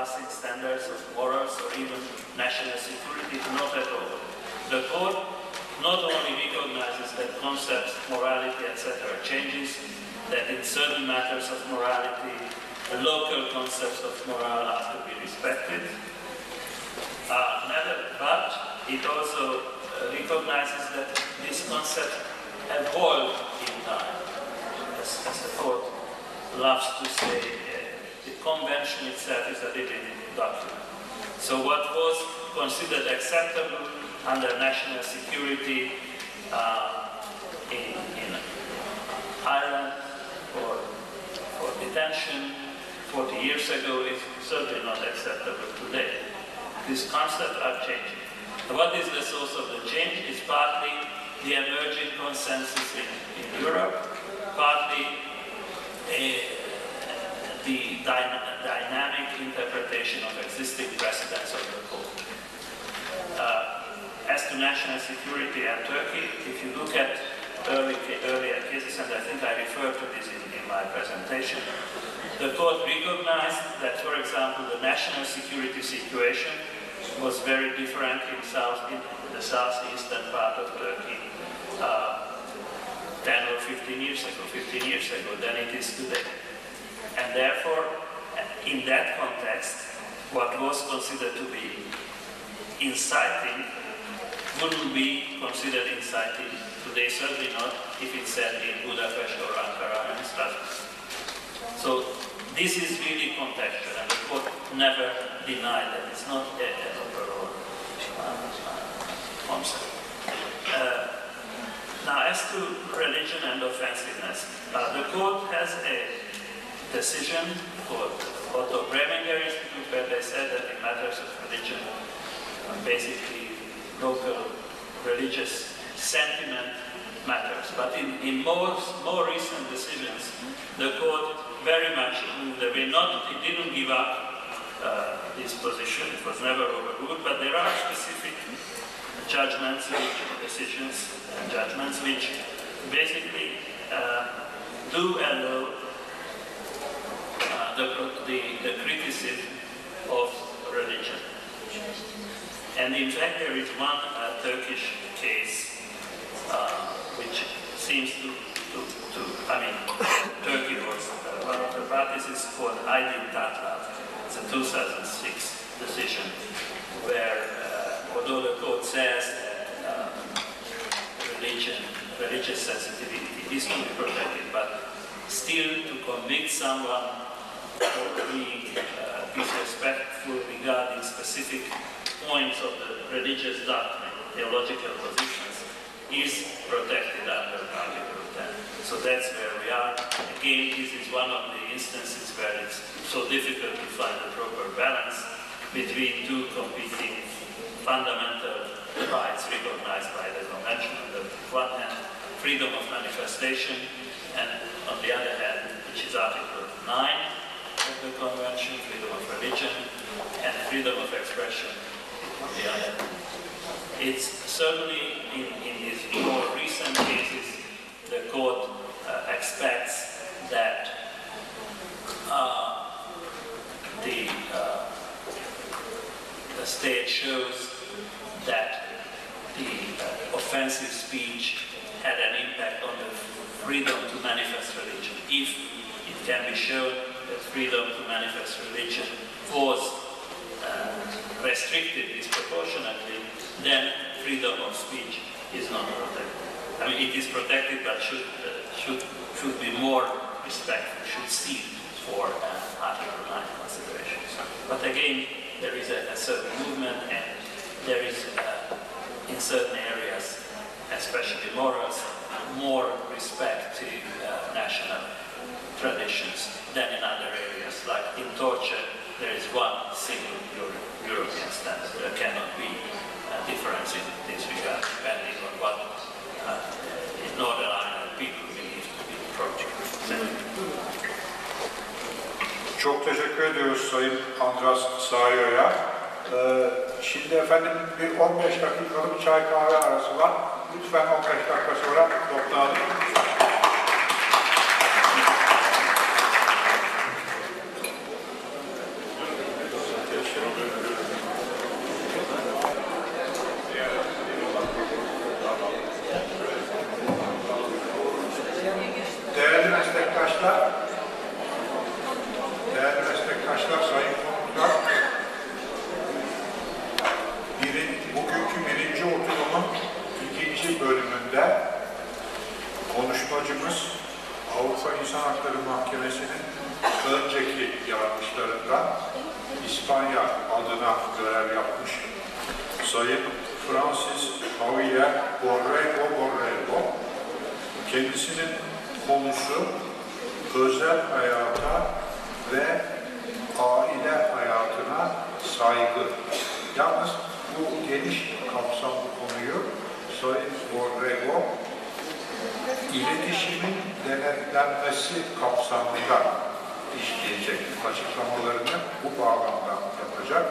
surpassing standards of morals or even national security, not at all. The Code not only recognizes that concepts, morality, etc. changes, that in certain matters of morality, the local concepts of moral are to be respected, but it also recognizes that this concept evolved in time. As the Court loves to say, the convention itself is a living document. So what was considered acceptable under national security in Ireland for detention 40 years ago is certainly not acceptable today. These concepts are changing. What is the source of the change? It's partly the emerging consensus in Europe, partly the dynamic interpretation of existing precedents of the Code. As to national security and Turkey, if you look at earlier cases, and I think I referred to this in my presentation, the Court recognized that, for example, the national security situation was very different in the southeastern part of Turkey 10 or 15 years ago than it is today. And therefore, in that context, what was considered to be inciting wouldn't be considered inciting today, certainly not if it's said in Budapest or Ankara and Strasbourg. So this is really contextual, and the Court never denied that it's not an overall concept. Now, as to religion and offensiveness, the Court has a decision called Otto Preminger Institute, where they said that in matters of religion, basically local religious sentiment matters. But in more recent decisions, the Court very much moved away. It didn't give up this position, it was never overruled, but there are specific judgments, decisions and judgments which basically do allow the criticism of religion. And in fact, there is one Turkish case which seems Turkey was one of the parties is called Aydin Tatlav. It's a 2006 decision where, although the Court says that religious sensitivity is to be protected, but still to convict someone for being disrespectful regarding specific points of the religious doctrine, theological positions, is protected under Article 10. So that's where we are. Again, this is one of the instances where it's so difficult to find a proper balance between two competing fundamental rights recognized by the Convention. On the one hand, freedom of manifestation, and on the other hand, which is Article 9 of the Convention, freedom of religion, and freedom of expression on the other hand. It's certainly in these more recent cases, the Court expects that the state shows that the offensive speech had an impact on the freedom to manifest religion. If it can be shown that freedom to manifest religion was restricted disproportionately, then freedom of speech is not protected. I mean, it is protected, but should be more respectful, should seek for Article 9 considerations. But again, there is a certain movement, and there is, in certain areas, especially morals, more respect to national traditions than in other areas. Like in torture, there is one single European standard. There cannot be a difference in this regard, depending on what in Northern Ireland people believe to be torture. Çok teşekkür ediyoruz Sayın Andras Sayo'ya. Şimdi efendim bir 15 dakikalık çay kahve arası var. Lütfen 15 dakika sonra toplanalım. Değerli meslektaşlar, sayın konuklar, bugünkü birinci oturumun ikinci bölümünde konuşmacımız Avrupa İnsan Hakları Mahkemesi'nin önceki yargıçlarından İspanya adına görev yapmış Sayın Francis Javier Borrego, kendisinin konusu özel hayata ve aile hayatına saygı. Yalnız bu geniş kapsamlı konuyu Sayın Borrego iletişimin denetlenmesi kapsamında işleyecek, açıklamalarını bu bağlamda yapacak.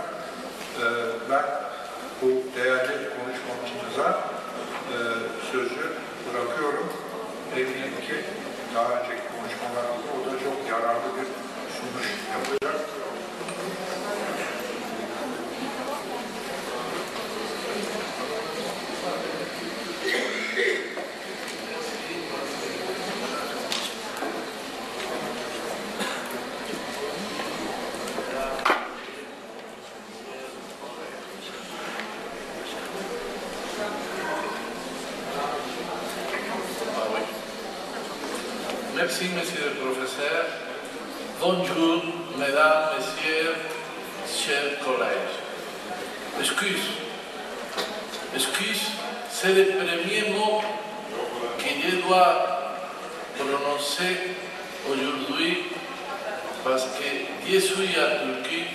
Ben bu değerli konuşmacımıza sözü bırakıyorum. Eminim ki daha önceki konuşmalarda o da çok yararlı bir sunuş yapacak. Merci, monsieur le professeur. Bonjour, mesdames, messieurs, chers collègues. Excuse, c'est le premier mot que je dois prononcer aujourd'hui parce que je suis à Turquie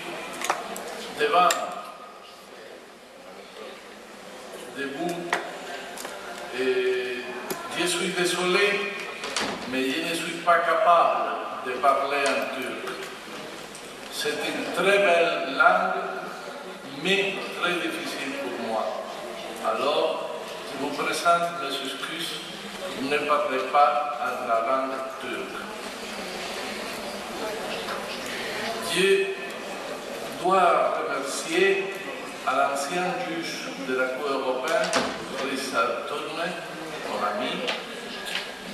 debout, et je suis désolé, mais je ne suis pas capable de parler en turc. C'est une très belle langue, mais très difficile pour moi. Alors, je vous présente mes excuses, je ne parlerai pas en la langue turque. Je dois remercier à l'ancien juge de la Cour européenne, Richard Turner, mon ami,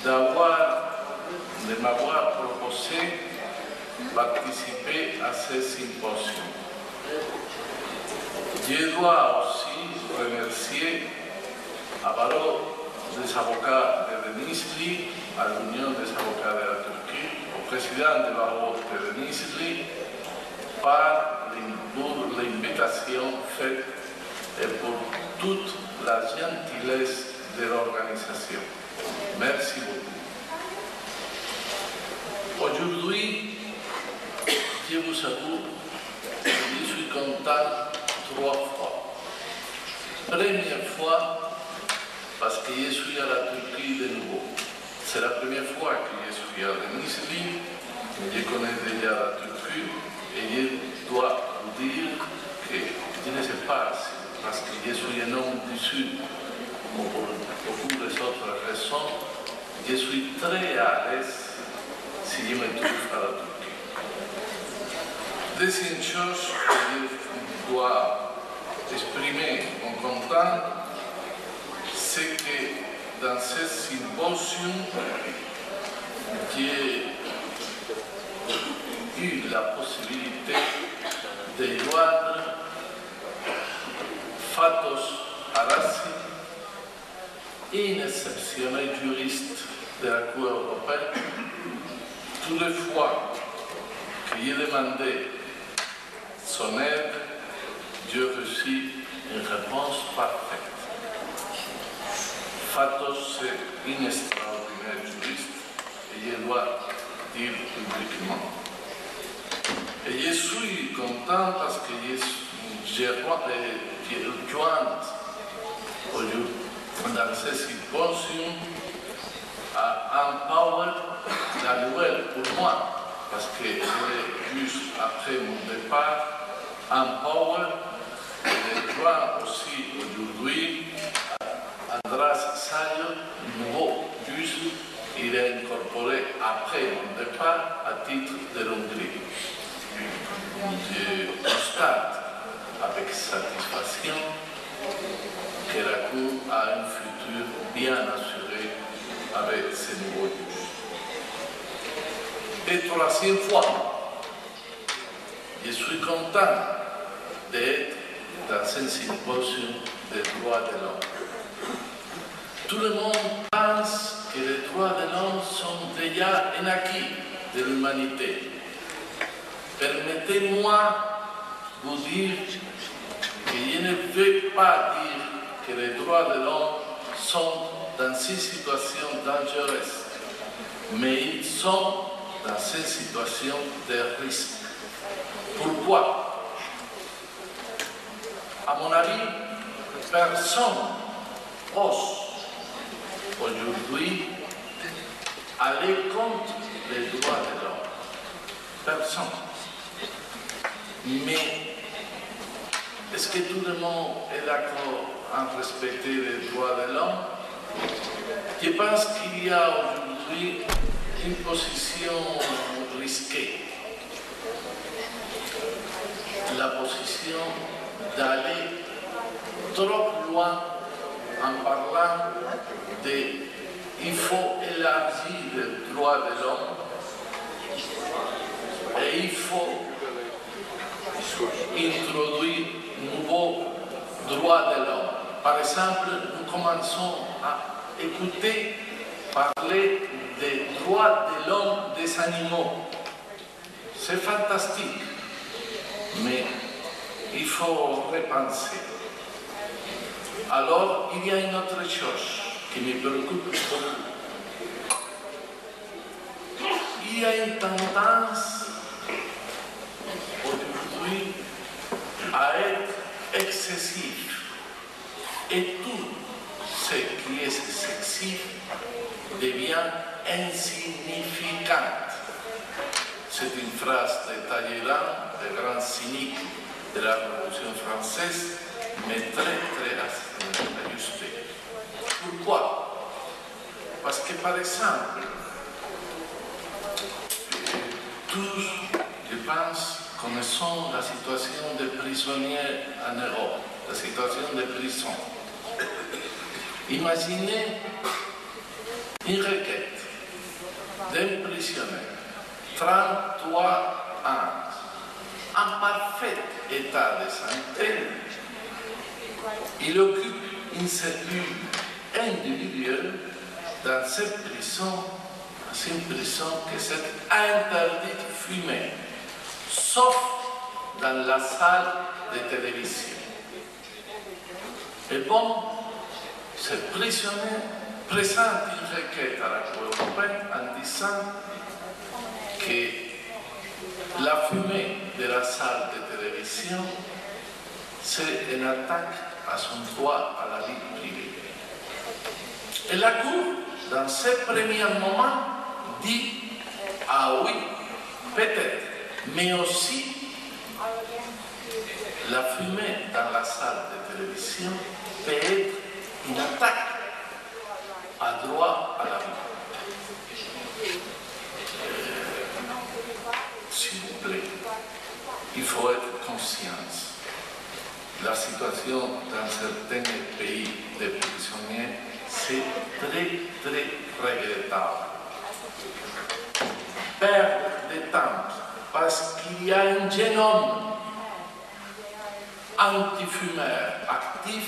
de m'avoir proposé participer à ce symposium. Je dois aussi remercier à Baro des avocats de Denizli, à l'Union des avocats de la Turquie, au président de Baro de Denizli, pour l'invitation faite et pour toute la gentillesse de l'organisation. Merci beaucoup. Aujourd'hui, je vous avoue que je suis content 3 fois. Première fois, parce que je suis à la Turquie de nouveau. C'est la première fois que je suis à Denizli, mais je connais déjà la Turquie et je dois vous dire que je ne sais pas si, parce que je suis un homme du Sud, ou pour beaucoup des autres raisons, je suis très à l'aise si je me trouve à la Turquie. Deuxième chose que je dois exprimer mon content, c'est que dans ce symposium, j'ai eu la possibilité de joindre Fatos Arasi, un exceptionnel juriste de la Cour européenne. Toutes les fois que j'ai demandé son aide, j'ai reçu une réponse parfaite. Fatos, c'est un extraordinaire juriste et je dois dire publiquement. Et je suis content parce que j'ai joint dans ce symposium à Empower, la nouvelle pour moi, parce que juste après mon départ, Empower, je joins aussi aujourd'hui András Sayo, nouveau juge, il est incorporé après mon départ à titre de l'Hongrie. Je constate bien assuré avec ces nouveaux juges. Et troisième fois, je suis content d'être dans un symposium des droits de l'homme. Tout le monde pense que les droits de l'homme sont déjà un acquis de l'humanité. Permettez-moi de vous dire que je ne veux pas dire que les droits de l'homme sont dans une situation dangereuse, mais ils sont dans une situation de risque. Pourquoi? À mon avis, personne n'ose aujourd'hui aller contre les droits de l'homme. Personne. Mais est-ce que tout le monde est d'accord en respecter les droits de l'homme? Je pense qu'il y a aujourd'hui une position risquée. La position d'aller trop loin en parlant de il faut élargir les droits de l'homme et il faut introduire de nouveaux droits de l'homme. Par exemple, nous commençons à écouter parler des droits de l'homme des animaux. C'est fantastique, mais il faut repenser. Alors, il y a une autre chose qui me préoccupe beaucoup. Il y a une tendance aujourd'hui à être excessif. Et tout ce qui est excessif devient insignifiant. C'est une phrase de Talleyrand, le grand cynique de la Révolution française, mais très ajustée. Pourquoi? Parce que, par exemple, tous, je pense, connaissons la situation des prisonniers en Europe, la situation des prisons. Imaginez une requête d'un prisonnier, 33 ans, en parfait état de santé. Il occupe une cellule individuelle dans cette prison, que c'est interdit de fumer, sauf dans la salle de télévision. Et bon, ce prisonnier présente une requête à la Cour européenne en disant que la fumée de la salle de télévision, c'est une attaque à son droit à la vie privée. Et la Cour, dans ce premier moment, dit « Ah oui, peut-être, mais aussi la fumée dans la salle de télévision peut être une attaque à droit à la vie. » S'il vous plaît, il faut être conscient. La situation dans certains pays de prisonniers, c'est très regrettable. Perdre de temps parce qu'il y a un jeune homme anti-fumeur actif,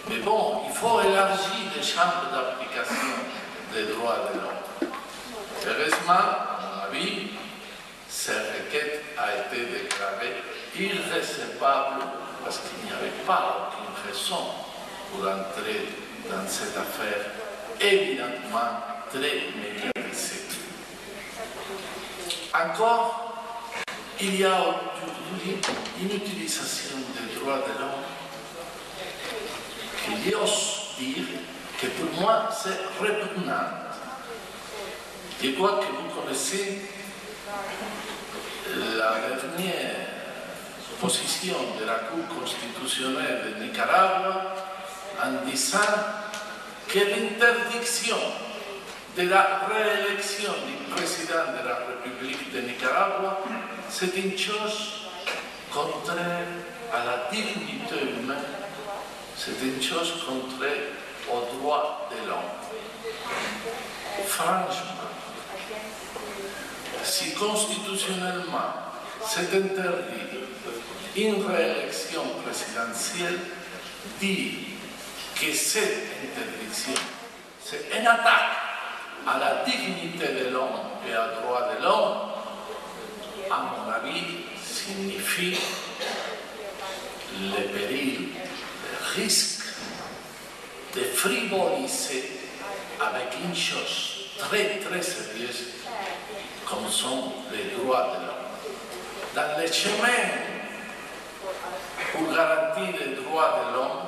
mais bon, il faut élargir les champs d'application des droits de l'homme. Heureusement, à mon avis, cette requête a été déclarée irrecevable parce qu'il n'y avait pas aucune raison pour entrer dans cette affaire évidemment très médiatisée. Encore, il y a aujourd'hui une utilisation des droits de l'homme que j'ose dire que pour moi c'est répugnant. Je crois que vous connaissez la dernière position de la Cour constitutionnelle de Nicaragua en disant que l'interdiction de la réélection du président de la République de Nicaragua, c'est une chose contraire à la dignité humaine, c'est une chose contraire aux droits de l'homme. Franchement, si constitutionnellement c'est interdit une réélection présidentielle, dire que cette interdiction, c'est une attaque à la dignité de l'homme et aux droits de l'homme, à mon avis, signifie le péril, le risque de frivoliser avec une chose très très sérieuse comme sont les droits de l'homme. Dans les chemins pour garantir les droits de l'homme,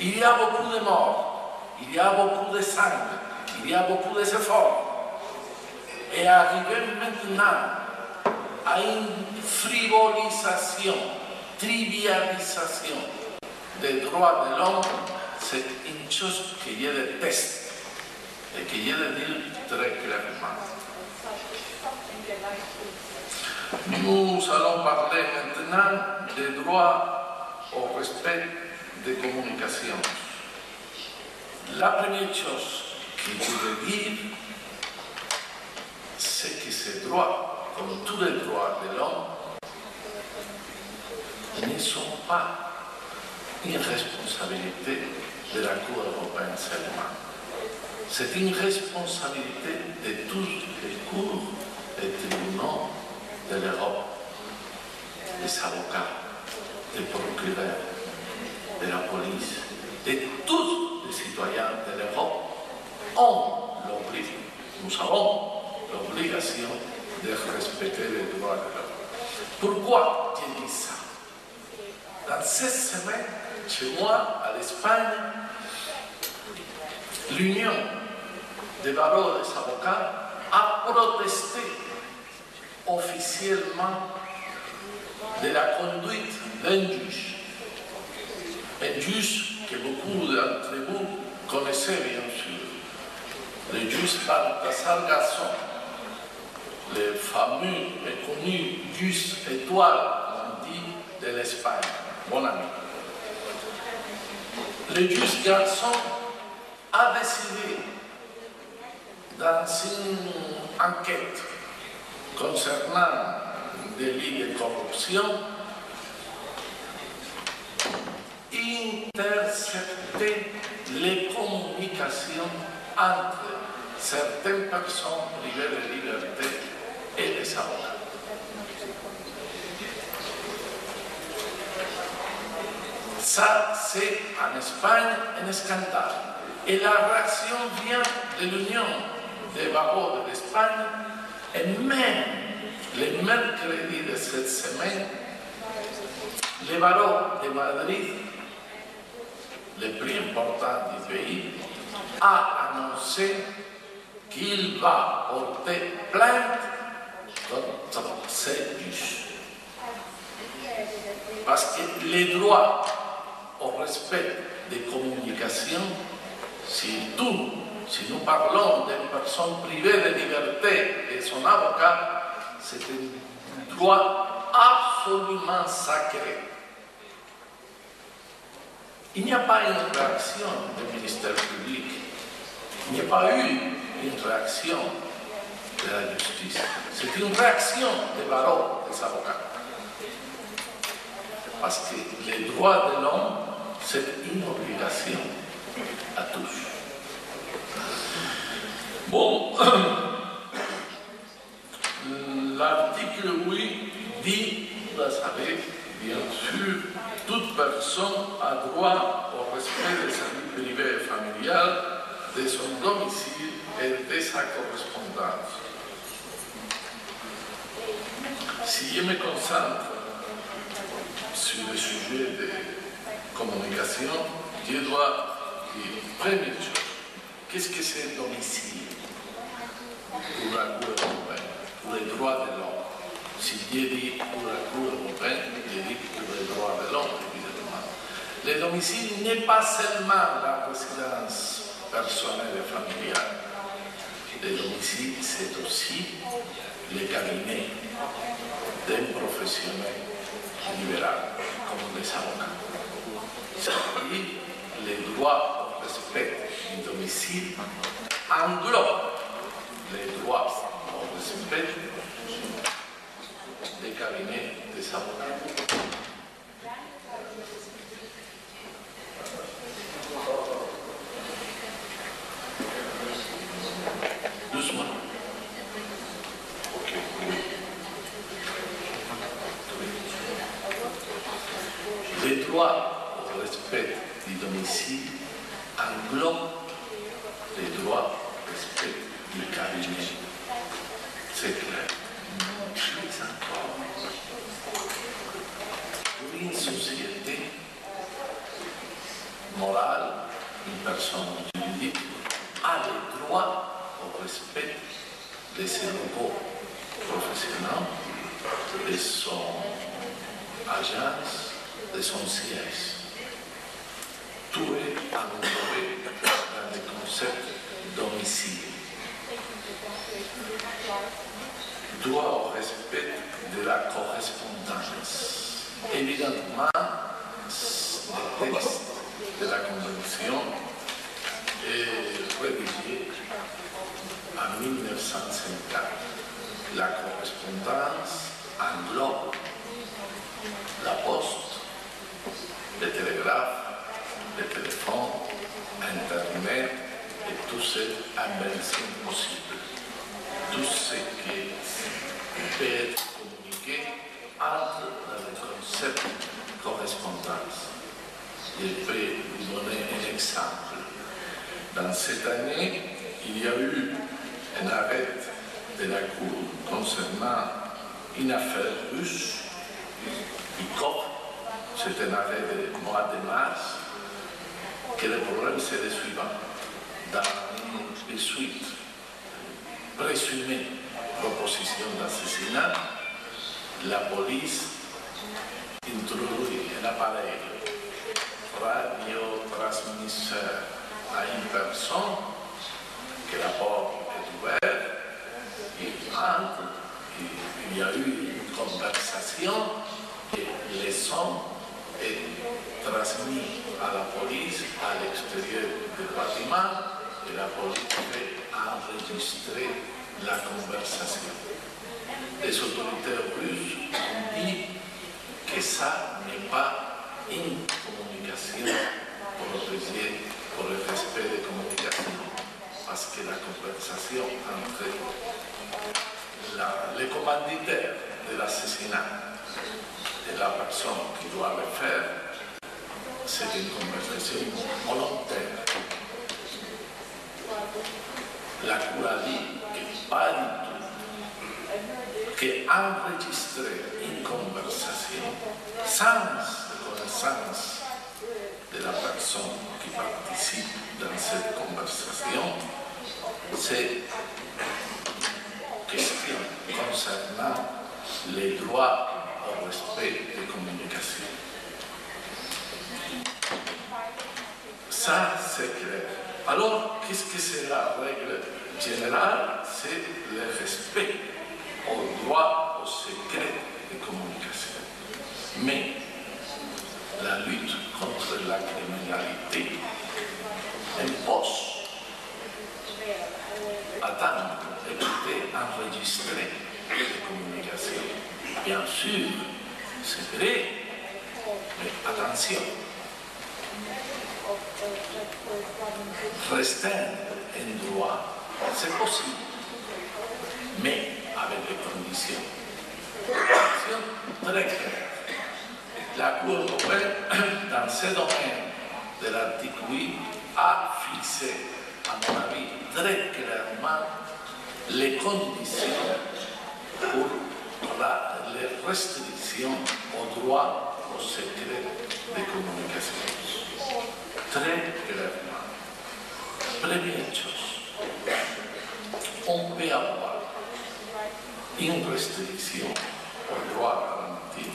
il y a beaucoup de morts, il y a beaucoup de sang, il y a beaucoup d'efforts. Et arriver maintenant à une frivolisation, trivialisation des droits de l'homme, c'est une chose que je déteste et que je le dis très clairement. Nous allons parler maintenant des droits au respect des communications. La première chose que je veux dire, c'est que ces droits, comme tous les droits de l'homme, ne sont pas une responsabilité de la Cour européenne seulement. C'est une responsabilité de tous les cours et tribunaux de l'Europe, des avocats, des procureurs, de la police, de tous les citoyens de l'Europe nous avons l'obligation de respecter les droits de l'homme. Pourquoi je dis ça? Dans cette semaine, chez moi, à l'Espagne, l'Union des barreaux des avocats a protesté officiellement de la conduite d'un juge. Un juge que beaucoup d'entre vous connaissez bien sûr. Le juge Baltasar Garzón, le fameux et connu juge étoile, on dit, de l'Espagne, mon ami. Le juge Garzón a décidé, dans une enquête concernant des délits de corruption, intercepter les communications entre certaines personnes privées de liberté et les avocats. Ça, c'est en Espagne un scandale. Et la réaction vient de l'Union des barreaux de l'Espagne, et même le mercredi de cette semaine, les barreaux de Madrid, le plus important du pays, a annoncé qu'il va porter plainte contre ces juges. Parce que les droits au respect des communications, surtout si nous parlons d'une personne privée de liberté et son avocat, c'est un droit absolument sacré. Il n'y a pas une réaction du ministère public, il n'y a pas eu une réaction de la justice, c'est une réaction des barreaux, des avocats. Parce que les droits de l'homme, c'est une obligation à tous. Bon, l'article 8 dit, vous le savez, bien sûr, toute personne a droit au respect de sa vie privée et familiale, de son domicile et de sa correspondance. Si je me concentre sur le sujet de communication, je dois dire, première chose, qu'est-ce que c'est le domicile pour la Cour européenne, pour les droits de l'homme? Si je dis pour la Cour européenne, je dis pour les droits de l'homme, évidemment. Le domicile n'est pas seulement la résidence personnelle et familiale. Le domicile, c'est aussi le cabinet d'un professionnel libéral, comme les avocats. C'est-à-dire les droits au respect domicile englobe les droits au respect des cabinets des avocats. Doucement. Ok. Les droits au respect du domicile englobent les droits au respect du cabinet. C'est clair. Plus encore. Pour une société morale, une personne juridique a le droit au respect de ses locaux professionnels, de son agence, de son siège. Tout est englobé dans le concept domicile. Droit au respect de la correspondance. Évidemment, le texte de la Convention est rédigé en 1954. La correspondance englobe la poste, le télégraphe, le téléphone, Internet et toutes ces inventions possibles. Tout ce qui peut être communiqué entre dans le concept de correspondance. Je peux vous donner un exemple. Dans cette année, il y a eu un arrêt de la Cour concernant une affaire russe, Ikov. C'est un arrêt du mois de mars, que le problème c'est le suivant. Dans les suites présumées proposition d'assassinat, la police introduit un appareil radiotransmisseur à une personne, que la porte est ouverte, il entre, il y a eu une conversation et le son est transmis à la police à l'extérieur du bâtiment et la police fait enregistrer la conversation. Les autorités russes ont dit que ça n'est pas une communication protégée pour le respect des communications, parce que la conversation entre le commanditaire de l'assassinat et la personne qui doit le faire, c'est une conversation volontaire. La Cour a dit que pas du tout, qu'enregistrer une conversation sans connaissance de la personne qui participe dans cette conversation, c'est une question concernant les droits au respect des communications. Ça, c'est clair. Alors, qu'est-ce que c'est la règle générale? C'est le respect au droit au secret des communications. Mais la lutte contre la criminalité impose attendre, écouter, enregistrer les communications. Bien sûr, c'est vrai, mais attention. Restreindre un droit, c'est possible, mais avec des conditions. Conditions très claires. La Cour européenne, dans ce domaine de l'article 8, a fixé, à mon avis, très clairement les conditions pour les restrictions au droit au secret des communications. Très clairement. Première chose, on peut avoir une restriction au droit garanti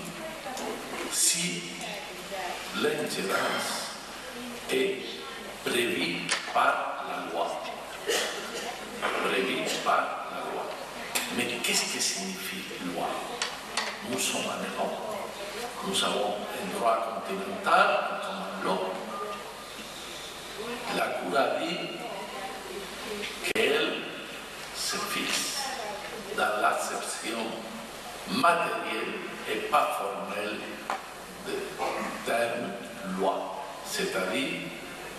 si l'ingérence est prévue par la loi. Prévue par la loi. Mais qu'est-ce que signifie loi? Nous sommes en Europe. Nous avons un droit continental comme l'Europe. La Cour a dit qu'elle se fixe dans l'acception matérielle et pas formelle du terme loi, c'est-à-dire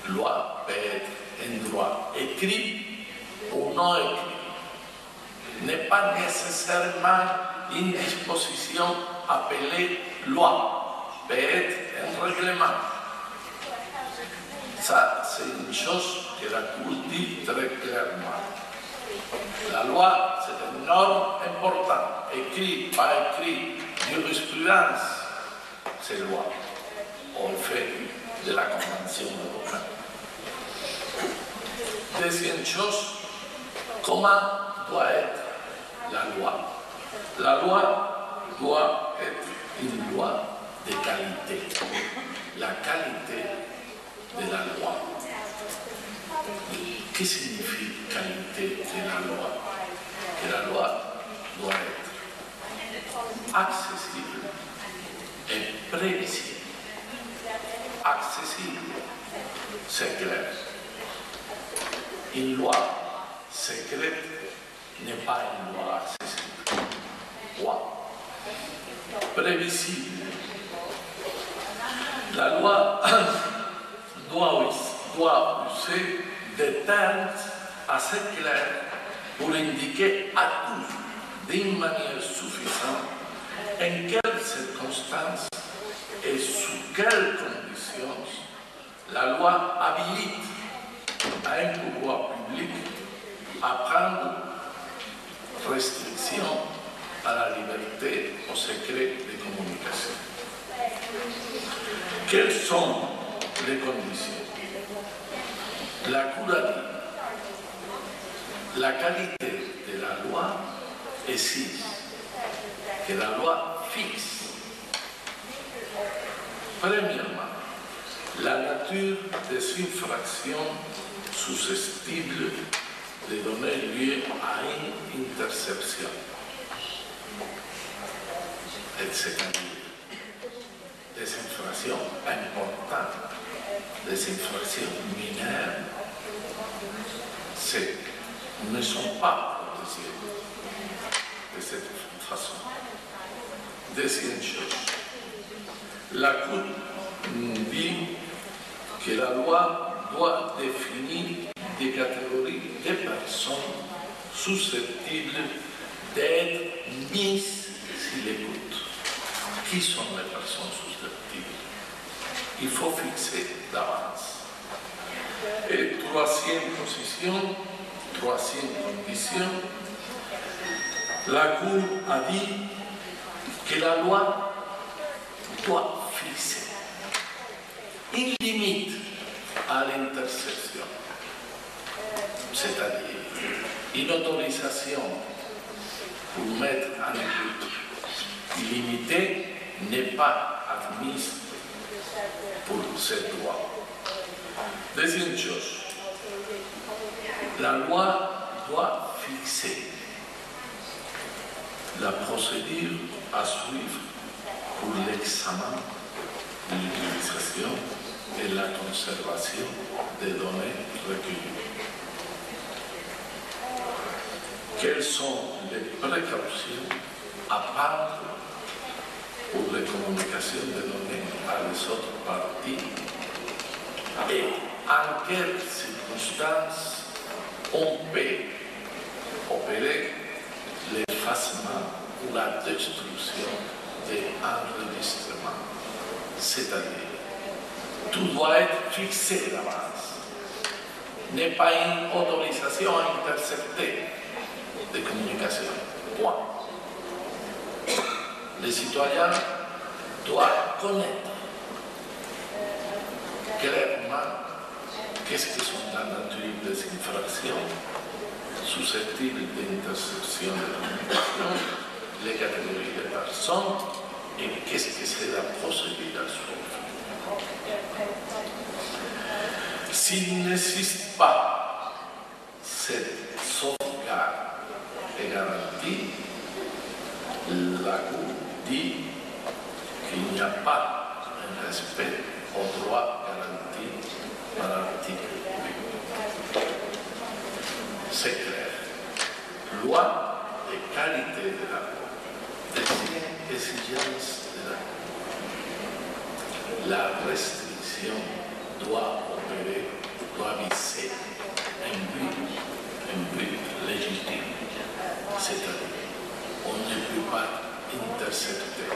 loi peut être un droit écrit ou non écrit, n'est pas nécessairement une disposition appelée loi, peut être un règlement. Ça, c'est une chose que la Cour dit très clairement. La loi, c'est une norme importante, écrite, pas écrite, jurisprudence, c'est loi. On fait de la Convention européenne. Deuxième chose, comment doit être la loi? La loi doit être une loi de qualité. La qualité de la loi. Que signifie qualité de la loi? Que la loi doit être accessible et prévisible. Accessible, c'est clair. Une loi secrète n'est pas une loi accessible. Loi prévisible. La loi doit user des termes assez clairs pour indiquer à tous, d'une manière suffisante, en quelles circonstances et sous quelles conditions la loi habilite à un pouvoir public à prendre restriction à la liberté au secret de communication. Quelles sont les conditions? La Cour a dit la qualité de la loi exige que la loi fixe, premièrement, la nature des infractions susceptibles de donner lieu à une interception, c'est-à-dire des infractions importantes, des infractions mineures, ne sont pas protégées de cette façon. Deuxième chose, la Cour dit que la loi doit définir des catégories de personnes susceptibles d'être mises sur l'écoute. Qui sont les personnes susceptibles? Il faut fixer d'avance. Et troisième condition, la Cour a dit que la loi doit fixer une limite à l'interception, c'est-à-dire une autorisation pour mettre en écoute limitée n'est pas admise pour cette loi. Deuxième chose, la loi doit fixer la procédure à suivre pour l'examen de l'utilisation et la conservation des données recueillies. Quelles sont les précautions à prendre pour les communications des données à les autres parties et en quelles circonstances on peut opérer l'effacement ou la destruction des enregistrements. C'est-à-dire, tout doit être fixé d'avance. N'est pas une autorisation à intercepter des communications. Point. Les citoyens doivent connaître clairement qu'est-ce que sont la nature des infractions susceptibles d'interception de la communication, les catégories de personnes et qu'est-ce que c'est la procédure à suivre. S'il n'existe pas cette sauvegarde et garantie, la Cour dit qu'il n'y a pas un respect aux droits garantis par l'article 8. c'est clair. Loi et qualité de la loi. Deuxième exigence de la loi. La restriction doit opérer, doit viser un but légitime. C'est-à-dire, on ne peut pas intercepter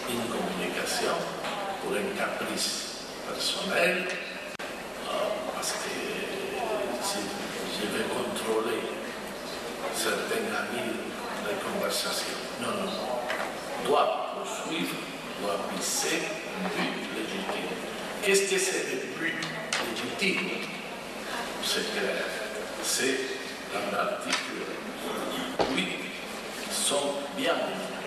une communication pour un caprice personnel, parce que si je vais contrôler certains amis de conversation. Non, non, non. Doit poursuivre, doit viser un but légitime. Qu'est-ce que c'est le but légitime? C'est clair. C'est dans l'article 8, sont bien définis.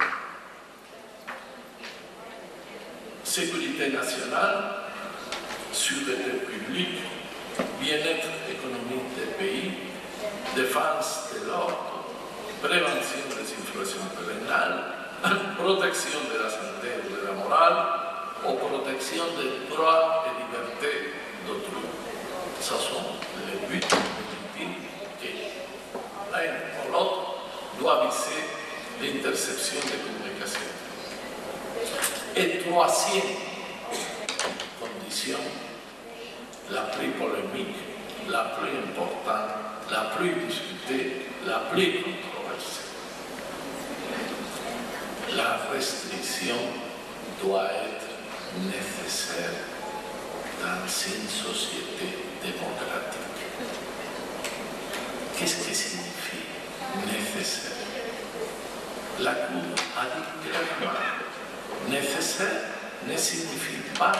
Sécurité nationale, sûreté publique, bien-être économique des pays, défense de l'ordre, prévention des infractions pénales, protection de la santé ou de la morale, ou protection des droits et libertés d'autrui. Ce sont les buts légitimes que l'un ou l'autre doit viser l'interception des communications. Et troisième condition, la plus polémique, la plus importante, la plus discutée, la plus controversée. La restriction doit être nécessaire dans une société démocratique. Qu'est-ce que signifie nécessaire? La Cour a dit clairement, nécessaire ne signifie pas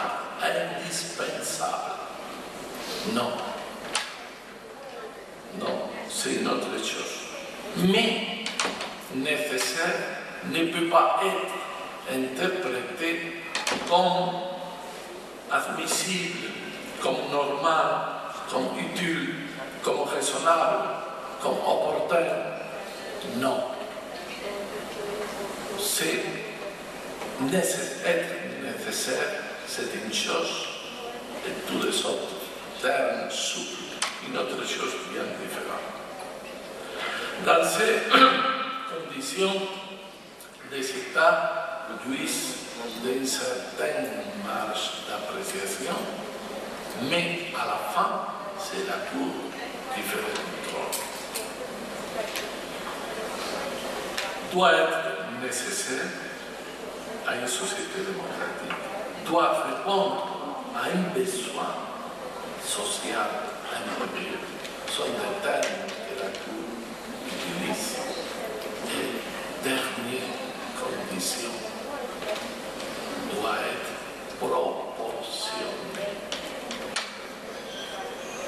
indispensable. Non. Non, c'est une autre chose. Mais nécessaire ne peut pas être interprété comme admissible, comme normal, comme utile, comme raisonnable, comme opportun. Non. C'est être nécessaire, c'est une chose, et tous les autres termes souples, une autre chose bien différente. Dans ces conditions, les États jouissent d'une certaine marge d'appréciation, mais à la fin, c'est la Cour qui fait le contrôle. Doit être nécessaire à une société démocratique, doit répondre à un besoin social impérieux. Ce sont des termes que la Cour utilise. Et dernière condition, doit être proportionnée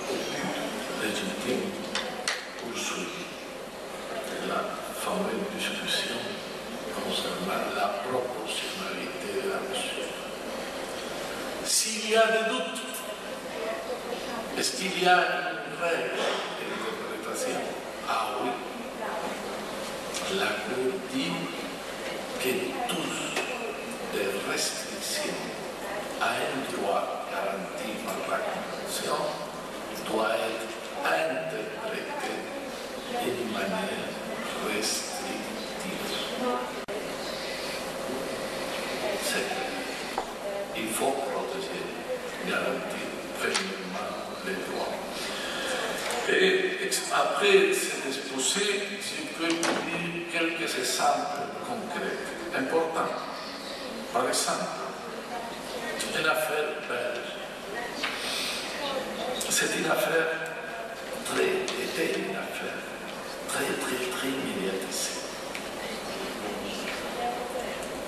au but légitime poursuivi. La fameuse discussion concernant la proportionnalité de la mesure. S'il y a des doutes, est-ce qu'il y a une règle d'interprétation? Ah oui. La Cour dit que toutes les restrictions à un droit garanti par la Convention doivent être interprétées d'une manière restrictive. C'est clair. Il faut protéger, garantir premièrement les droits. Et après cet exposé, je peux vous dire quelques exemples concrets, importants. Par exemple, une affaire belge. C'est une affaire était une affaire très médiatisée.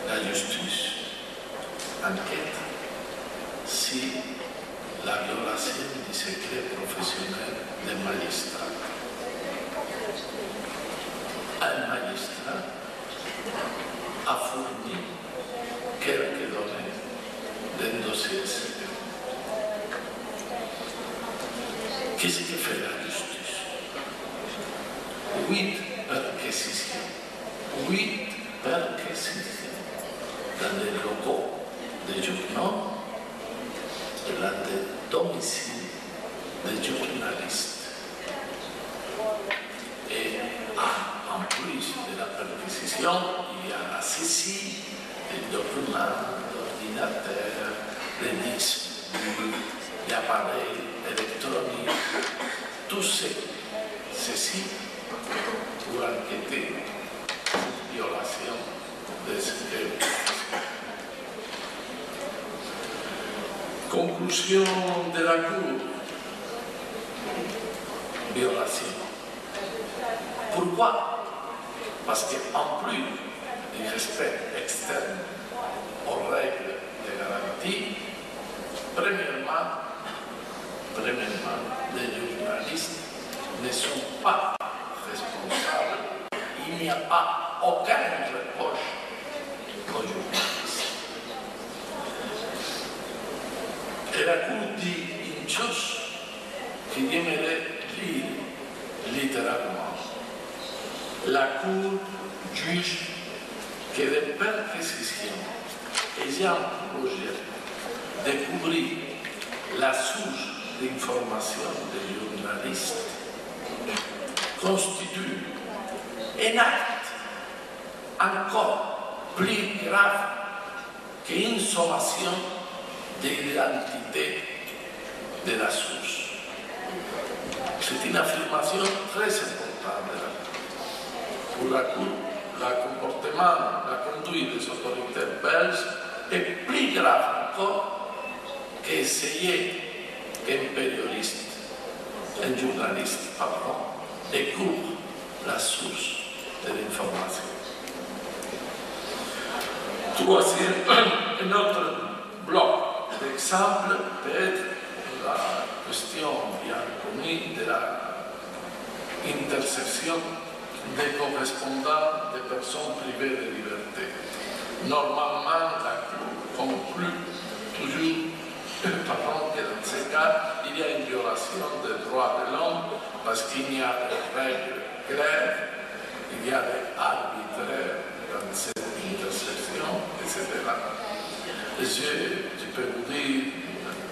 La justice enquête si la violation du secret professionnel des magistrats. Un magistrat a fourni quelques données d'un dossier secret. Qu'est-ce que fait la justice? 8 perquisitions. 8 perquisitions dans les locaux des journaux et dans des domiciles des journalistes. réquisition, il y a la saisie des documents, d'ordinateurs, des disques, des appareils électroniques, tout ceci pour enquêter cette violation des secrets. Conclusion de la Cour. Violation. Pourquoi? Parce qu'en plus du respect externe aux règles de garantie, premièrement, les journalistes ne sont pas responsables. Il n'y a pas aucun reproche aux journalistes. Et la Cour dit une chose que j'aimerais lire littéralement. La Cour juge que les perquisitions ayant pour projet de couvrir la source d'information des journalistes constitue un acte encore plus grave qu'une sommation de l'identité de la source. C'est une affirmation très importante pour la Cour. Le comportement, la conduite des autorités belges est plus grave encore qu'essayer qu'un périodiste, un journaliste, découvre la source de l'information. Troisième, un autre bloc d'exemples peut être la question bien connue de l'interception des correspondants des personnes privées de liberté. Normalement, la Cour conclut toujours que dans ces cas, il y a une violation des droits de l'homme parce qu'il n'y a de règles claires, il y a des arbitraires dans cette interception, etc. Je peux vous dire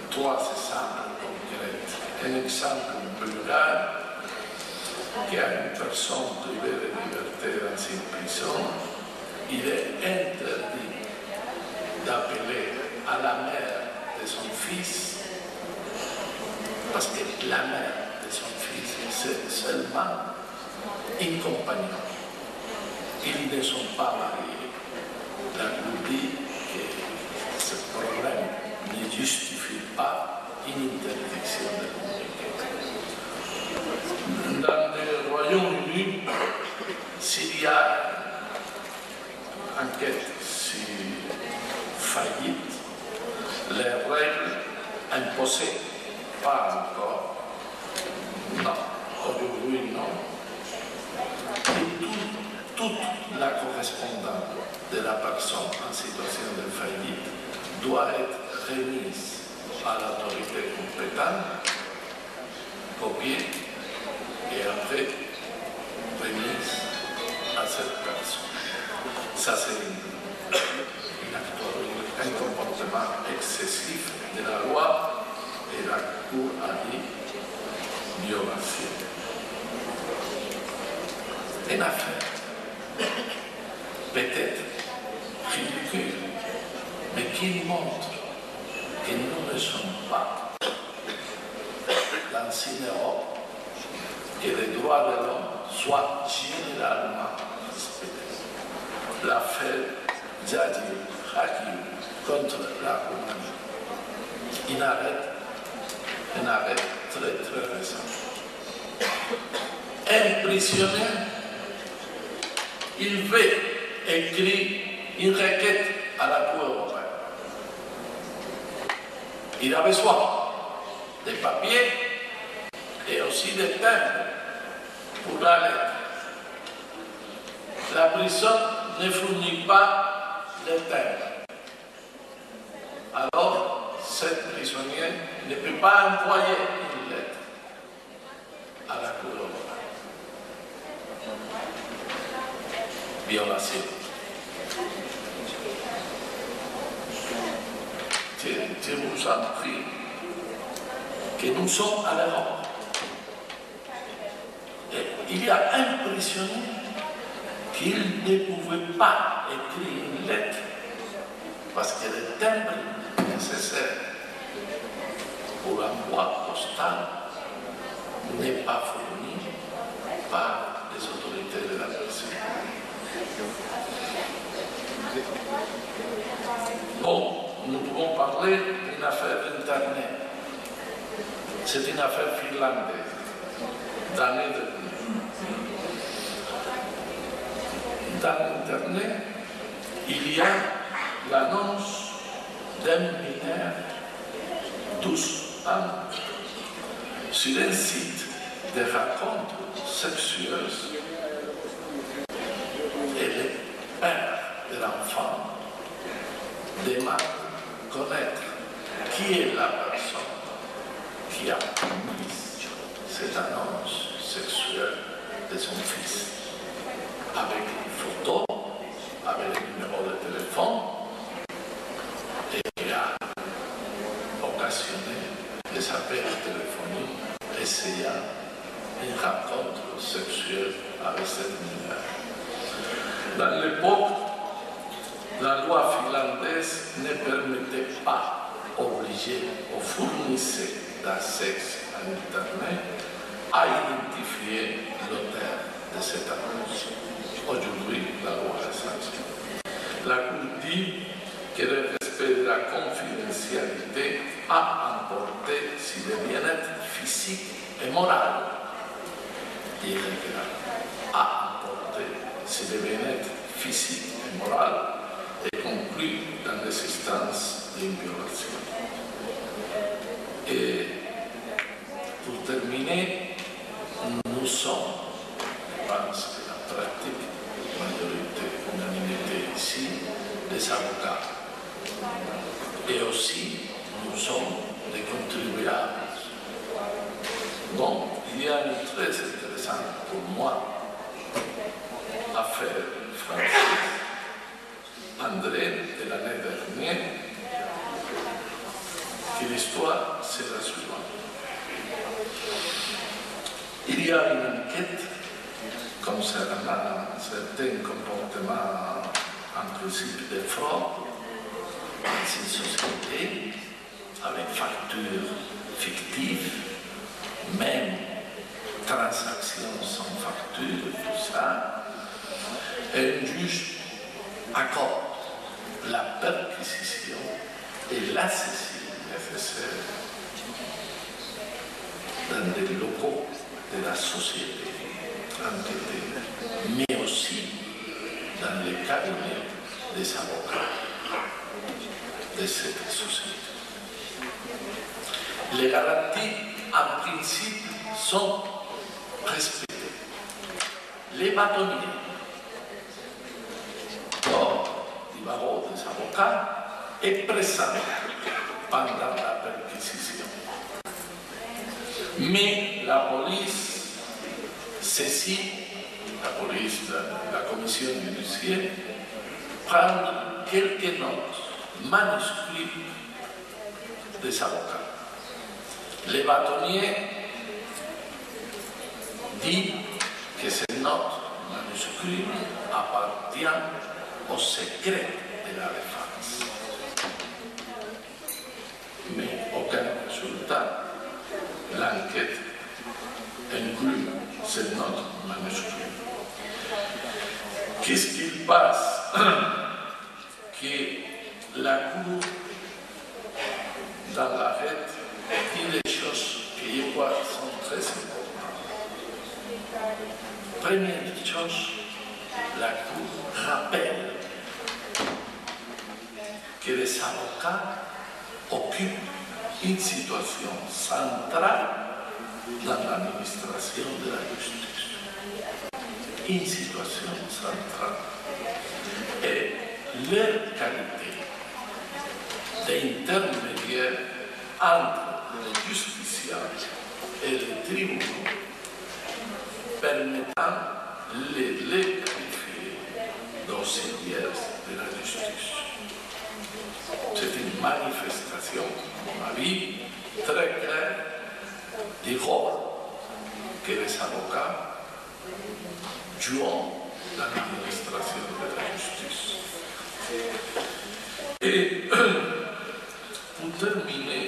trois exemples concrets. Un exemple plus rare, qu'il y a une personne privée de liberté dans une prison, il est interdit d'appeler à la mère de son fils, parce que la mère de son fils, c'est seulement un compagnon. Ils ne sont pas mariés. La Cour dit que ce problème ne justifie pas une interdiction de communiquer. Dans le Royaume-Uni, s'il y a une enquête sur faillite, les règles imposées, pas encore, non, aujourd'hui non. Et toute la correspondance de la personne en situation de faillite doit être remise à l'autorité compétente, copiée et après remise à cette personne. Ça, c'est un comportement excessif de la loi et la Cour a dit violation. Une affaire peut-être ridicule, mais qui montre que nous ne sommes pas dans une Europe que les droits de l'homme soient généralement respectés. L'affaire Djadid Hakim contre la Roumanie. Un arrêt très très récent. Un prisonnier, il veut écrire une requête à la Cour européenne. Il a besoin des papiers et aussi des timbres pour la lettre. La prison ne fournit pas les timbres. Alors, cette prisonnière ne peut pas envoyer une lettre à la Cour européenne. Violation. Je vous en prie que nous sommes à l'Europe. Il y a un prisonnier qu'il ne pouvait pas écrire une lettre parce que le timbre nécessaire pour l'envoi postal n'est pas fourni par les autorités de la personne. Bon, nous pouvons parler d'une affaire Internet. C'est une affaire finlandaise d'année dernière. Dans Internet, il y a l'annonce d'un mineur 12 ans sur un site de rencontres sexueuses et le père de l'enfant demande connaître qui est la personne qui a commis cette annonce sexuelle de son fils, avec une photo, avec le numéro de téléphone, et qui a occasionné des appels téléphoniques essayant une rencontre sexuelle avec cette mineure. Dans l'époque, la loi finlandaise ne permettait pas obliger ou fournissait d'accès à Internet à identifier l'auteur de cette annonce. Aujourd'hui, la loi est changée. La Cour dit que le respect de la confidentialité a emporté sur le bien-être physique et moral. Il a emporté sur le bien-être physique et moral et conclut dans l'existence d'une violation. Et pour terminer, nous sommes, je pense que la pratique, majorité, unanimité ici, des avocats. Et aussi, nous sommes des contribuables. Donc, il y a une très intéressante pour moi affaire française, André, de l'année dernière, que l'histoire c'est la suivante. Il y a une enquête concernant certains comportements inclusifs de fraude dans une société avec factures fictives, même transactions sans facture, tout ça. Et un juge accorde la perquisition et la saisie nécessaire dans les locaux de la société enquêtée, mais aussi dans les cabinets des avocats de cette société. Les garanties, en principe, sont respectées. Les bâtonniers, lors du barreau des avocats, est présent pendant la perquisition. Mais la police saisit, la police, la commission judiciaire, prend quelques notes manuscrites des avocats. Les bâtonniers disent que ces notes manuscrites appartiennent au secret de la défense. Mais aucun résultat. L'enquête inclut ces notes manuscrites. Qu'est-ce qu'il passe? Que la Cour, dans l'arrêt, dit des choses qui, je crois, sont très importantes. Première chose, la Cour rappelle que les avocats occupent une situation centrale dans l'administration de la justice. Une situation centrale. Et leur qualité d'intermédiaire entre les justiciables et les tribunaux permettant les qualifier d'auxiliaires de la justice. C'est une manifestation, à mon avis, très claire du rôle que les avocats jouent l'administration de la justice. Et pour terminer,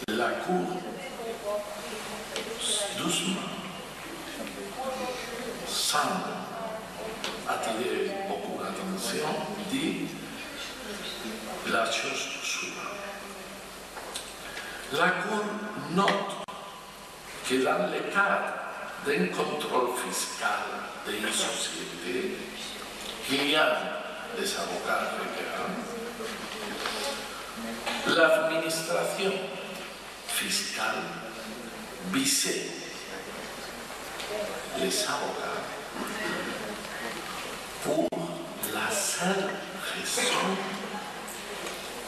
la Cour, doucement, sans attirer beaucoup d'attention, dit la chose suivante. La Cour note que dans le cadre d'un contrôle fiscal d'une société, il y a des avocats requérants, l'administration fiscale visait les avocats pour la seule raison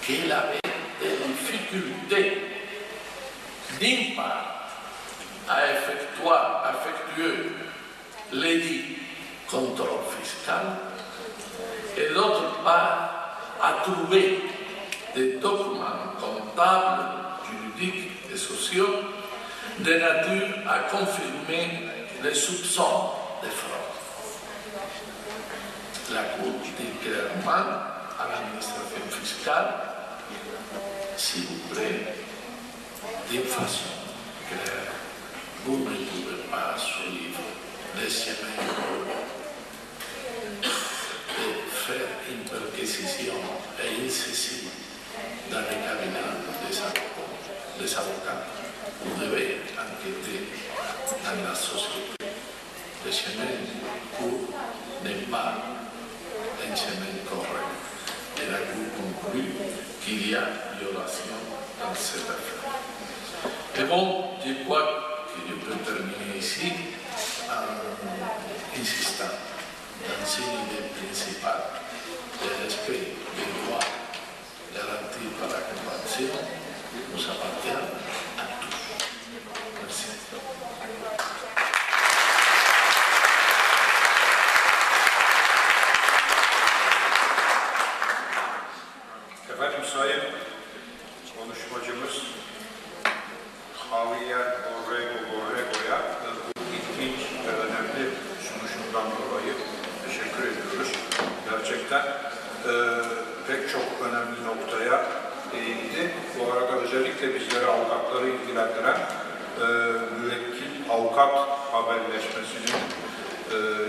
qu'elle avait des difficultés, d'une part, à effectuer les dits contrôle fiscal et d'autre part, à trouver des documents comptables, juridiques et sociaux de nature à confirmer les soupçons de fraude. La Cour dit clairement à l'administration fiscale, s'il vous plaît, d'une façon claire, vous ne pouvez pas suivre les chemins de faire une perquisition et une saisie dans le cabinet des avocats. Vous devez enquêter dans la société. Le chemin court n'est pas un chemin correct. Et la Cour conclut qu'il y a violation dans cette affaire. Et bon, je crois que je peux terminer ici en insistant dans une idée principale de respect des droits garantis par la Convention nous appartient à tous. Merci. Efendim Sayın konuşmacımız Javier Borrego'ya bu ilginç ve önemli sunuşundan dolayı teşekkür ediyoruz. Gerçekten pek çok önemli noktaya değindi. Bu arada özellikle bizleri avukatları ilgilendiren müvekkil avukat haberleşmesinin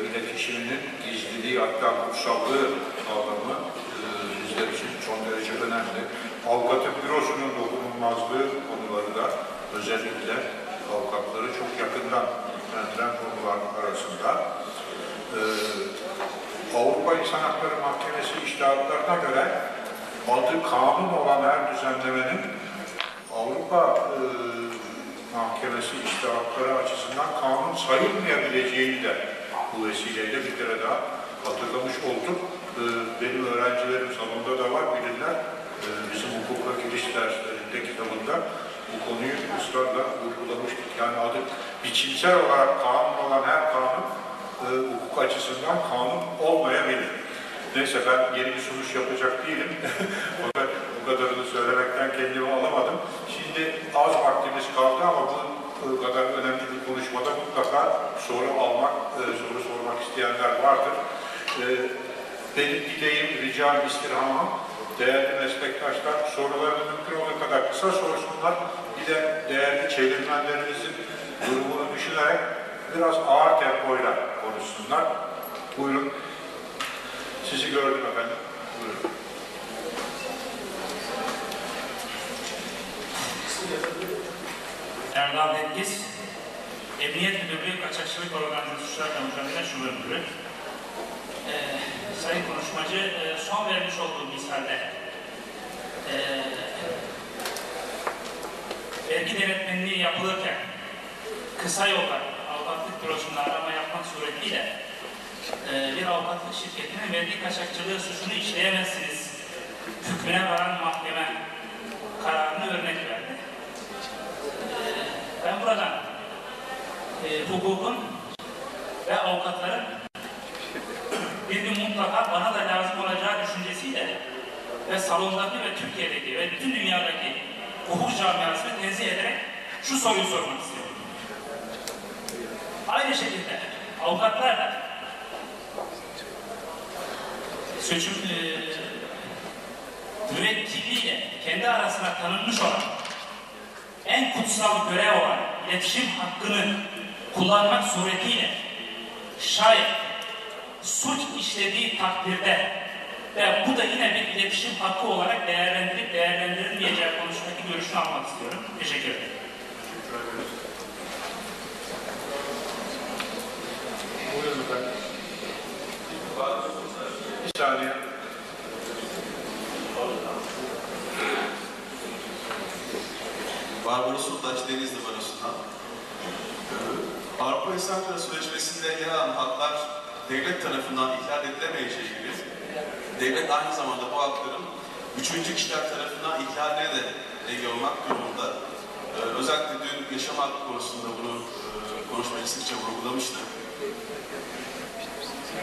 iletişiminin gizliliği hatta kutsallığı kavramı bizler için son derece önemli. Avukatın bürosunun dokunulmazlığı konuları da özellikle avukatları çok yakından ilgilendiren konular arasında. Avrupa İnsan Hakları Mahkemesi içtihatlarına göre adı kanun olan her düzenlemenin Avrupa Mahkemesi içtihatları açısından kanun sayılmayabileceğini de bu vesileyle bir kere daha hatırlamış olduk. Benim öğrencilerim salonda da var, bilirler. Bizim hukuka giriş derslerinde kitabında bu konuyu ısrarla vurgulamıştık. Yani adı biçimsel olarak kanun olan her kanun hukuk açısından kanun olmayabilir. Neyse ben yeni bir sunuş yapacak değilim. Fakat bu kadarını söylemekten kendimi alamadım. Şimdi az vaktimiz kaldı ama bu kadar önemli bir konuşmada mutlaka soru sormak isteyenler vardır. Benim dileğim, ricam, istirhamım, değerli meslektaşlar sorularını mümkün olduğu kadar kısa sorsunlar. Bir de değerli çevirmenlerimizin durumunu düşünerek biraz ağır tempoyla konuşsunlar. Buyurun. Sizi gördüm efendim. Buyurun. Erdal Dengiz, Emniyet Müdürlüğü Kaçakçılık Organize Suçlarla Mücadele Şube Müdürü. Sayın konuşmacı, son vermiş olduğu misalde vergi denetmenliği yapılırken kısa yoldan avukatlık bürosunda arama yapmak suretiyle bir avukatlık şirketinin vergi kaçakçılığı suçunu işleyemezsiniz hükmüne varan mahkeme kararını örnek verdi. Ben buradan hukukun ve avukatların bir gün mutlaka bana da lazım olacağı düşüncesiyle ve salondaki ve Türkiye'deki ve bütün dünyadaki hukuk camiasını tenzih ederek şu soruyu sormak istiyorum. Aynı şekilde avukatlar da seçim müvekkilliğiyle kendi arasına tanınmış olan en kutsal görev olan iletişim hakkını kullanmak suretiyle şayet suç işlediği takdirde ve bu da yine bir iletişim hakkı olarak değerlendirip değerlendirilmeyeceği konusundaki görüşünü almak istiyorum. Teşekkür ederim. Buyurun efendim. Bir saniye. Barbaros Sultaç Denizli Barosu'ndan. Avrupa İnsan Hakları Sözleşmesi'nde yer alan haklar devlet tarafından ihlal edilemeyeceği gibi, devlet aynı zamanda bu hakların üçüncü kişiler tarafından ihlaline de engel olmak durumunda. Özellikle dün yaşam hakkı konusunda bunu konuşmacı sıkça vurgulamıştı.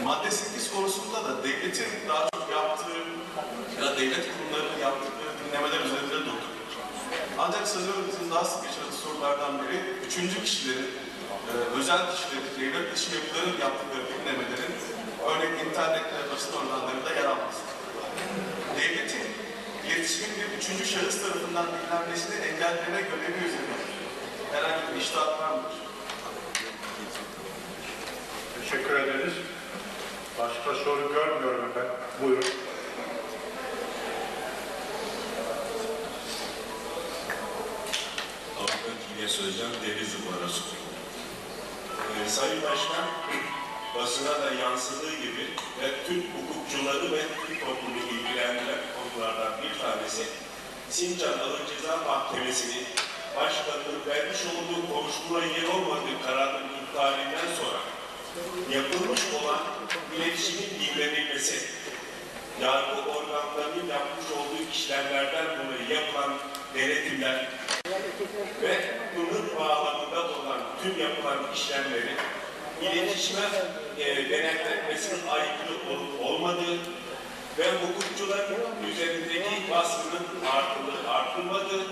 Madde 8 konusunda da devletin daha çok yaptığı ya da devlet kurumlarının yaptıkları dinlemeler üzerinde durduk. Ancak sanıyorum bizim daha sık yaşadığımız sorulardan biri, üçüncü kişilerin, özel kişilerin, devlet dışı yapıların yaptıkları dinlemelerin, örneğin internet ve basın organlarında yer alması. Devletin iletişimin bir üçüncü şahıs tarafından dinlenmesini engelleme görevi üzerine herhangi bir iştahat var mıdır? Teşekkür ederiz. Başka soru görmüyorum efendim. Buyurun. Avukat İlyas Özcan, Denizli Barosu. Sayın Başkan, basına da yansıdığı gibi ve Türk hukukçuları ve Türk toplumu ilgilendiren konulardan bir tanesi, Sincan Ağır Ceza Mahkemesi'nin başkanının vermiş olduğu konuşmaya yer olmadığı kararın iptalinden sonra yapılmış olan iletişimin dinlenilmesi, yargı organlarının yapmış olduğu işlemlerden dolayı yapılan denetimler ve bunun bağlamında olan tüm yapılan işlemlerin iletişime denetlenmesinin aykırı olup olmadığı ve hukukçuların üzerindeki baskının artırılmadığı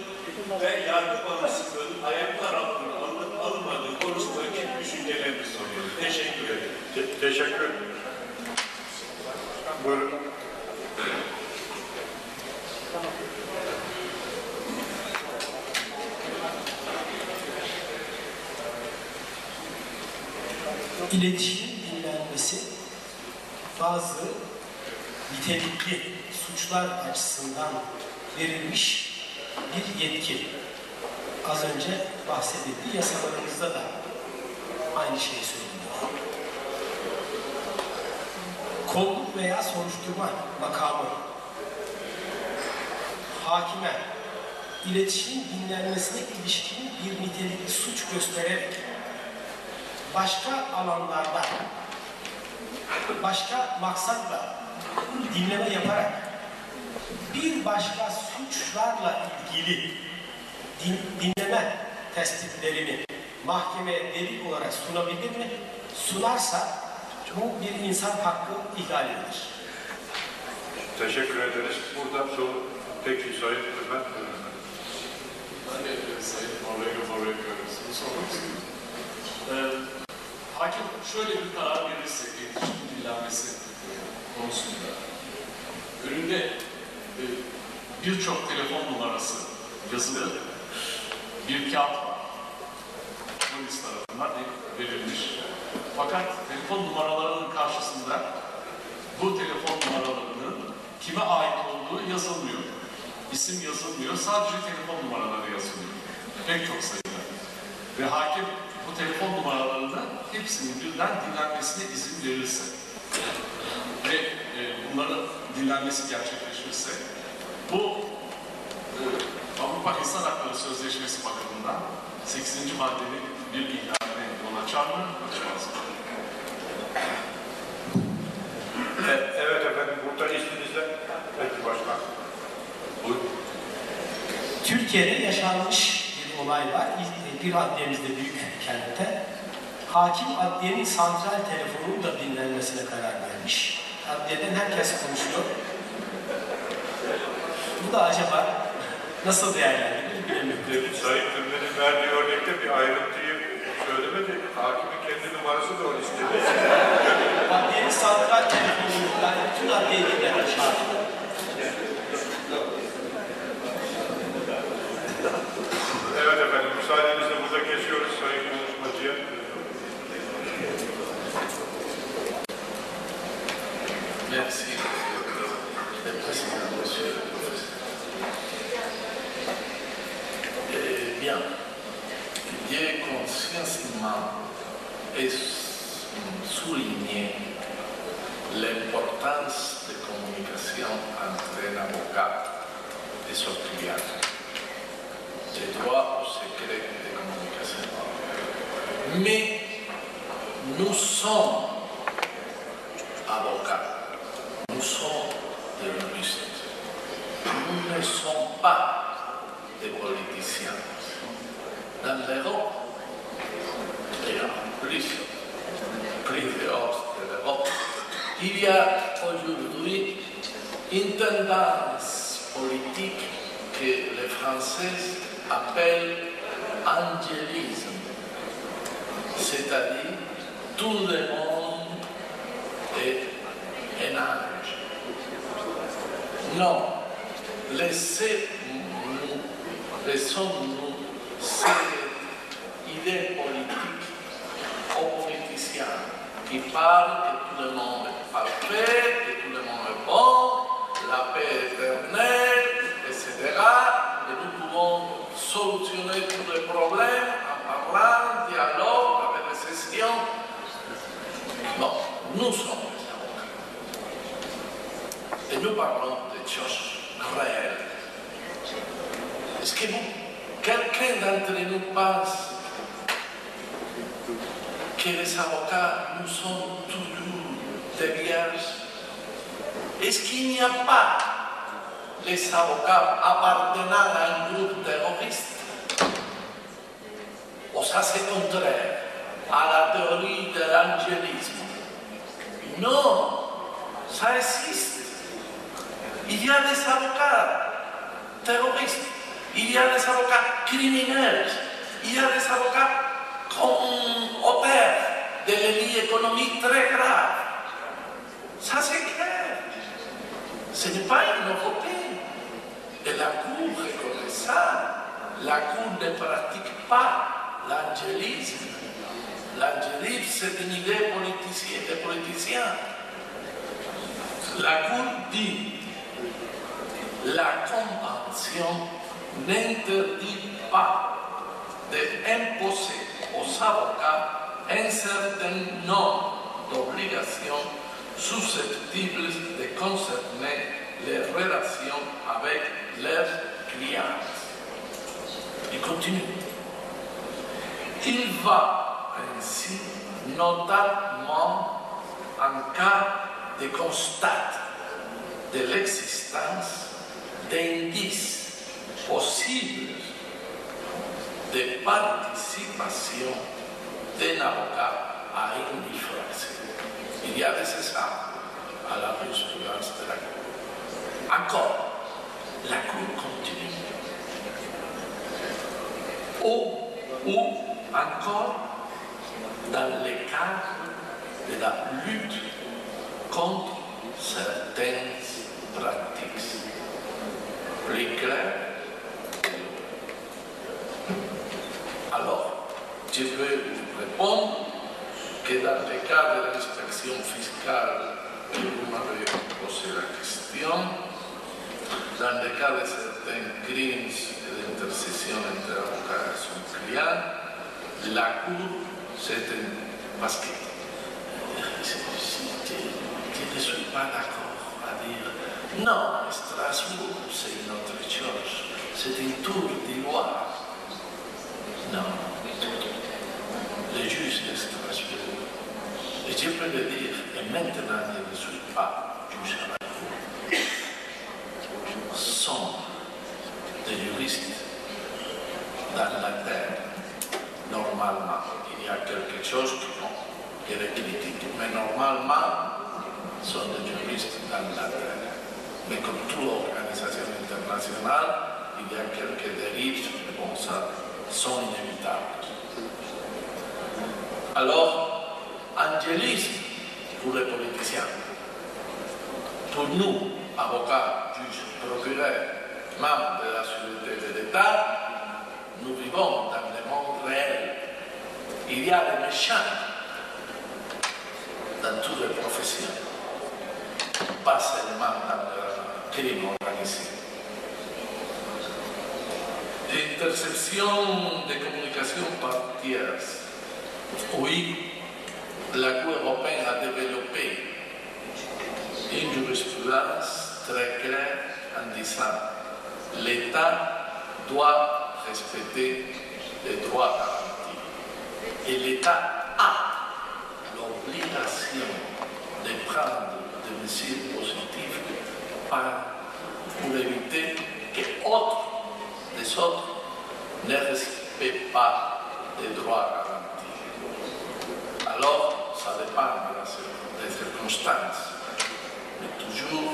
ve yargı bağımsızlığının ayaklar altına alınmadığı konusundaki düşüncelerimi soruyorum. Teşekkür ederim. Teşekkür. Buyurun. İletişimin dinlenmesi bazı nitelikli suçlar açısından verilmiş bir yetki. Az önce bahsedildi, yasalarımızda da aynı şeyi söylüyor. Kolluk veya soruşturma makamı hakime iletişimin dinlenmesine ilişkin bir nitelikli suç göstererek başka alanlarda, başka maksatla dinleme yaparak bir başka suçlarla ilgili dinleme tespitlerini mahkemeye delil olarak sunabilir mi? Sunarsa bu bir insan hakkı ihlalidir. Teşekkür ederiz. Burada soru. Peki Sayın Hürmet. Ben de Sayın Moray'a görüyorsunuz. Sormak istiyorum. Hakim şöyle bir karar verirse iletişim dinlenmesi konusunda önünde birçok telefon numarası yazılı bir kağıt var. Polis tarafından verilmiş. Fakat telefon numaralarının karşısında bu telefon numaralarının kime ait olduğu yazılmıyor. İsim yazılmıyor. Sadece telefon numaraları yazılıyor. Pek çok sayıda. Ve hakim bu telefon numaralarını hepsinin birden dinlenmesine izin verirse ve bunların dinlenmesi gerçekleşirse bu Avrupa İnsan Hakları Sözleşmesi bakımından 8. maddenin bir ihlaline yol açar mı? Açmaz mı? Evet efendim, burada izninizle. Peki başkan. Buyurun. Türkiye'de yaşanmış bir olay var. Bir adliyemizde büyük kentte. Hakim adliyenin santral telefonunun da dinlenmesine karar vermiş. Adliyeden herkes konuşuyor. Bu da acaba nasıl değerlendirilir bilemiyorum. Sayın Hürmet'in verdiği örnekte bir ayrıntıyı söylemedi. Hakimin kendi numarası da o listede. Adliyenin santral telefonu, yani bütün adliyeliler aşağıda. Evet efendim, müsaadenizle burada kesiyoruz sayın konuşmacıya. Merci, le président, monsieur. Bien, j'ai consciemment souligné l'importance de communication entre un avocat et son client. Le droit au secret de communication. Mais nous sommes avocats. Nous sommes des juristes. Nous ne sommes pas des politiciens. Dans l'Europe, et en plus dehors de l'Europe, il y a aujourd'hui une tendance politique que les Français appellent angélisme. C'est-à-dire, tout le monde est un ange. Non, laissons-nous cette idée politique aux politiciens qui parlent que tout le monde est parfait, que tout le monde est bon, la paix éternelle, etc. Et nous pouvons solutionner tous les problèmes en parlant, dialogue, avec des sessions. Non, nous sommes des avocats. Et nous parlons de choses réelles. Est-ce que quelqu'un d'entre nous pense que les avocats, nous sommes toujours des vierges? Est-ce qu'il n'y a pas les avocats appartenant à un groupe terroriste? Ou ça c'est contraire à la théorie de l'angélisme? Non, ça existe. Il y a des avocats terroristes, il y a des avocats criminels, il y a des avocats qui opèrent des délits économiques très graves. Ça c'est clair. Ce n'est pas une nouveauté. Et la Cour reconnaît ça. La Cour ne pratique pas l'angélisme. L'angélisme, c'est une idée des politiciens. La Cour dit la Convention n'interdit pas d'imposer aux avocats un certain nombre d'obligations susceptibles de concerner les relations avec leurs clients. Il continue. Il va ainsi, notamment en cas de constat de l'existence d'indices possibles de participation d'un avocat à une infraction. Il y a des exemples à la jurisprudence de la Cour. Encore, la Cour continue. Ou encore, dans le cadre de la lutte contre certaines pratiques. Plus clair. Alors, je peux vous répondre que dans le cas de l'inspection fiscale, que vous m'avez posé la question, dans le cas de certains crimes et d'intercession entre avocat et son client, la Cour, parce que je ne suis pas d'accord à dire non, Strasbourg, c'est une autre chose, c'est une tour d'ivoire. Non, le juge de Strasbourg, et je peux le dire, et maintenant je ne suis pas juge à la Cour, sont des juristes dans la terre. Normalement, il y a quelque chose qui est critique, mais normalement, sont des juristes dans la terre. Mais comme toute organisation internationale, il y a quelques dérives, mais bon, ça sont inévitables. Alors, angélisme pour les politiciens. Pour nous, avocats, juges, procureurs, membres de la sûreté de l'État, nous vivons dans le monde réel. Il y a des méchants dans toutes les professions, pas seulement dans le crime organisé. L'interception des communications par tiers. Oui, la Cour européenne a développé une jurisprudence très claire en disant que l'État doit respecter les droits garantis. Et l'État a l'obligation de prendre des mesures positives pour éviter que les autres ne respectent pas les droits garantis. Alors, ça dépend des circonstances. Mais toujours,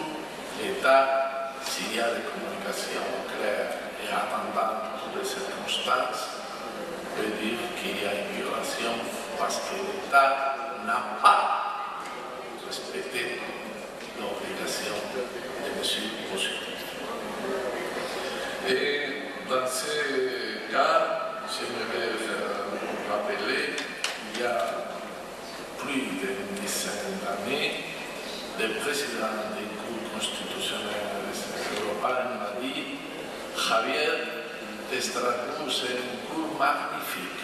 l'État, s'il y a des communications claires et attendant toutes les circonstances, peut dire qu'il y a une violation parce que l'État n'a pas respecté l'obligation des mesures positives. Et dans ce cas, j'aimerais rappeler qu'il y a plus d'une dizaine d'années, le président des cours constitutionnels européens m'a dit Javier, Strasbourg, c'est une cour magnifique.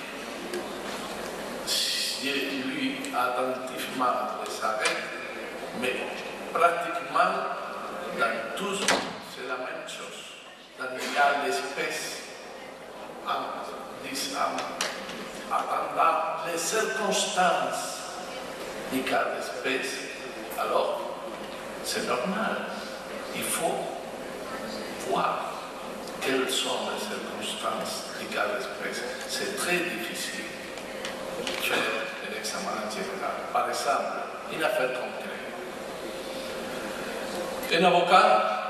J'ai lu attentivement les arrêts, mais pratiquement dans tous, c'est la même chose. Dans le cas d'espèces, en attendant les circonstances du cas d'espèce, alors c'est normal. Il faut voir quelles sont les circonstances du cas d'espèce. C'est très difficile de faire un examen général. Par exemple, une affaire concrète. Un avocat